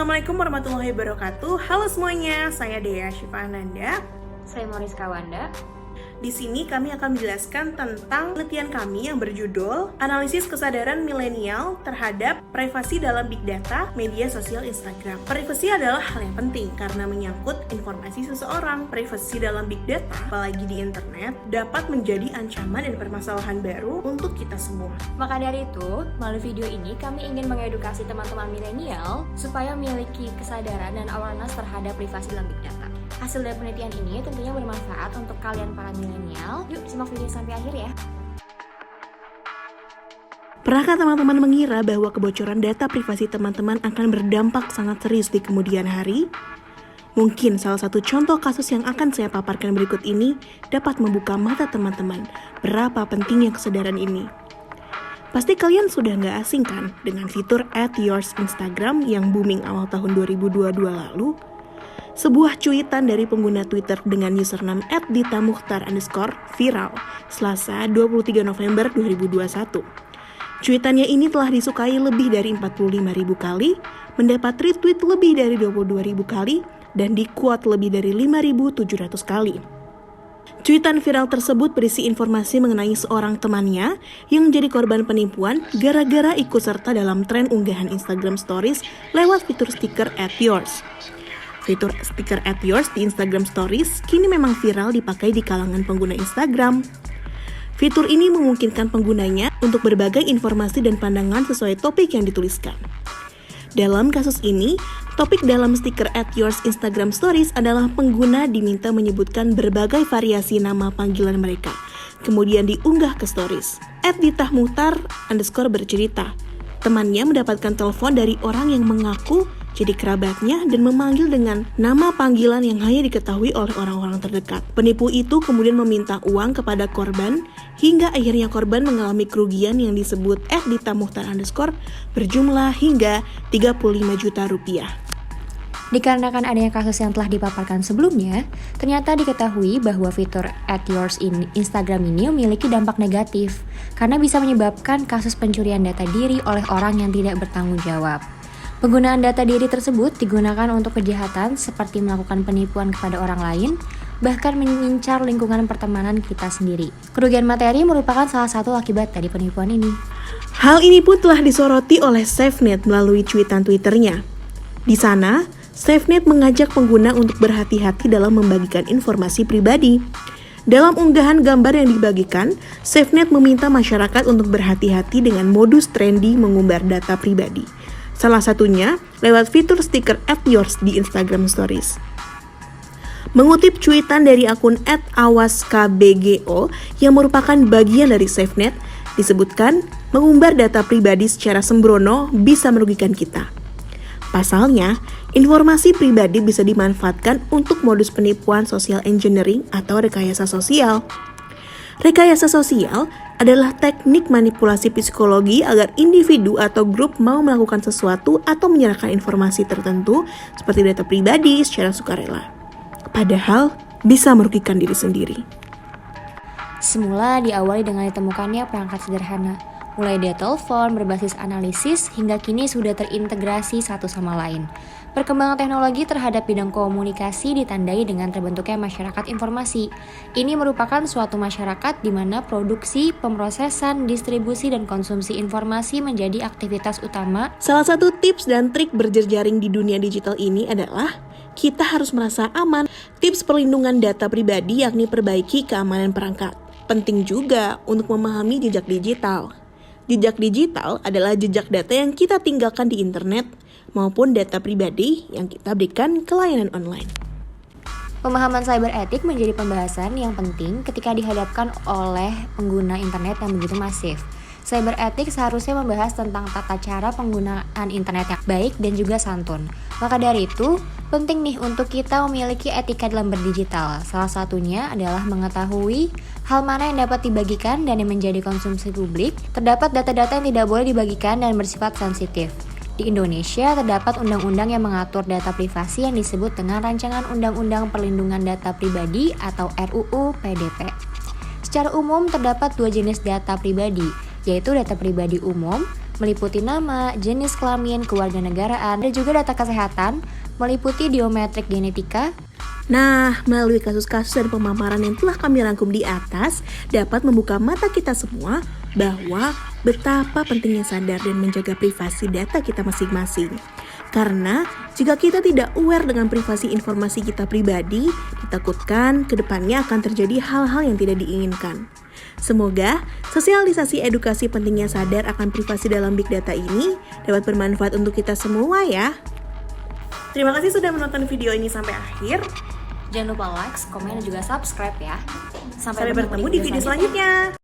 Assalamualaikum warahmatullahi wabarakatuh. Halo semuanya, saya Dea Syifa Ananda. Saya Mariska Wanda. Di sini kami akan menjelaskan tentang penelitian kami yang berjudul Analisis Kesadaran Milenial Terhadap Privasi dalam Big Data Media Sosial Instagram. Privasi adalah hal yang penting karena menyangkut informasi seseorang. Privasi dalam big data, apalagi di internet, dapat menjadi ancaman dan permasalahan baru untuk kita semua. Maka dari itu, melalui video ini kami ingin mengedukasi teman-teman milenial supaya memiliki kesadaran dan awareness terhadap privasi dalam big data. Hasil dari penelitian ini tentunya bermanfaat untuk kalian para milenial. Yuk simak video sampai akhir ya. Pernahkah teman-teman mengira bahwa kebocoran data privasi teman-teman akan berdampak sangat serius di kemudian hari? Mungkin salah satu contoh kasus yang akan saya paparkan berikut ini dapat membuka mata teman-teman berapa pentingnya kesadaran ini. Pasti kalian sudah nggak asing kan dengan fitur @yours Instagram yang booming awal tahun 2022 lalu? Sebuah cuitan dari pengguna Twitter dengan username @ditamukhtar_ viral Selasa 23 November 2021. Cuitannya ini telah disukai lebih dari 45.000 kali, mendapat retweet lebih dari 22.000 kali, dan di-quote lebih dari 5.700 kali. Cuitan viral tersebut berisi informasi mengenai seorang temannya yang menjadi korban penipuan gara-gara ikut serta dalam tren unggahan Instagram Stories lewat fitur stiker @yours. Fitur stiker @yours di Instagram Stories kini memang viral dipakai di kalangan pengguna Instagram. Fitur ini memungkinkan penggunanya untuk berbagai informasi dan pandangan sesuai topik yang dituliskan. Dalam kasus ini, topik dalam stiker @yours Instagram Stories adalah pengguna diminta menyebutkan berbagai variasi nama panggilan mereka, kemudian diunggah ke Stories. @ditamukhtar_ bercerita, temannya mendapatkan telepon dari orang yang mengaku jadi kerabatnya dan memanggil dengan nama panggilan yang hanya diketahui oleh orang-orang terdekat. Penipu itu kemudian meminta uang kepada korban hingga akhirnya korban mengalami kerugian yang disebut @ditamukhtar_ berjumlah hingga 35 juta rupiah. Dikarenakan adanya kasus yang telah dipaparkan sebelumnya, ternyata diketahui bahwa fitur @yours Instagram ini memiliki dampak negatif karena bisa menyebabkan kasus pencurian data diri oleh orang yang tidak bertanggung jawab. Penggunaan data diri tersebut digunakan untuk kejahatan seperti melakukan penipuan kepada orang lain, bahkan mengincar lingkungan pertemanan kita sendiri. Kerugian materi merupakan salah satu akibat dari penipuan ini. Hal ini pun telah disoroti oleh SafeNet melalui cuitan Twitternya. Di sana, SafeNet mengajak pengguna untuk berhati-hati dalam membagikan informasi pribadi. Dalam unggahan gambar yang dibagikan, SafeNet meminta masyarakat untuk berhati-hati dengan modus trendy mengumbar data pribadi. Salah satunya lewat fitur stiker @yours di Instagram Stories. Mengutip cuitan dari akun @awaskbgo yang merupakan bagian dari SafeNet, disebutkan mengumbar data pribadi secara sembrono bisa merugikan kita. Pasalnya, informasi pribadi bisa dimanfaatkan untuk modus penipuan social engineering atau rekayasa sosial. Rekayasa sosial adalah teknik manipulasi psikologi agar individu atau grup mau melakukan sesuatu atau menyerahkan informasi tertentu seperti data pribadi secara sukarela. Padahal bisa merugikan diri sendiri. Semula diawali dengan ditemukannya perangkat sederhana, mulai dari telepon berbasis analisis hingga kini sudah terintegrasi satu sama lain. Perkembangan teknologi terhadap bidang komunikasi ditandai dengan terbentuknya masyarakat informasi. Ini merupakan suatu masyarakat di mana produksi, pemrosesan, distribusi, dan konsumsi informasi menjadi aktivitas utama. Salah satu tips dan trik berjejaring di dunia digital ini adalah kita harus merasa aman. Tips perlindungan data pribadi yakni perbaiki keamanan perangkat. Penting juga untuk memahami jejak digital. Jejak digital adalah jejak data yang kita tinggalkan di internet maupun data pribadi yang kita berikan ke layanan online. Pemahaman cyber etik menjadi pembahasan yang penting ketika dihadapkan oleh pengguna internet yang begitu masif. Cyber etik seharusnya membahas tentang tata cara penggunaan internet yang baik dan juga santun. Maka dari itu, penting nih untuk kita memiliki etika dalam berdigital. Salah satunya adalah mengetahui hal mana yang dapat dibagikan dan yang menjadi konsumsi publik. Terdapat data-data yang tidak boleh dibagikan dan bersifat sensitif. Di Indonesia, terdapat undang-undang yang mengatur data privasi yang disebut dengan Rancangan Undang-Undang Perlindungan Data Pribadi atau RUU PDP. Secara umum, terdapat dua jenis data pribadi, yaitu data pribadi umum meliputi nama, jenis kelamin, kewarganegaraan, dan juga data kesehatan, meliputi biometrik genetika. Nah, melalui kasus-kasus dan pemaparan yang telah kami rangkum di atas, dapat membuka mata kita semua bahwa betapa pentingnya sadar dan menjaga privasi data kita masing-masing. Karena jika kita tidak aware dengan privasi informasi kita pribadi, ditakutkan kedepannya akan terjadi hal-hal yang tidak diinginkan. Semoga sosialisasi edukasi pentingnya sadar akan privasi dalam big data ini dapat bermanfaat untuk kita semua ya. Terima kasih sudah menonton video ini sampai akhir. Jangan lupa like, komen, dan juga subscribe ya. Sampai bertemu di video selanjutnya.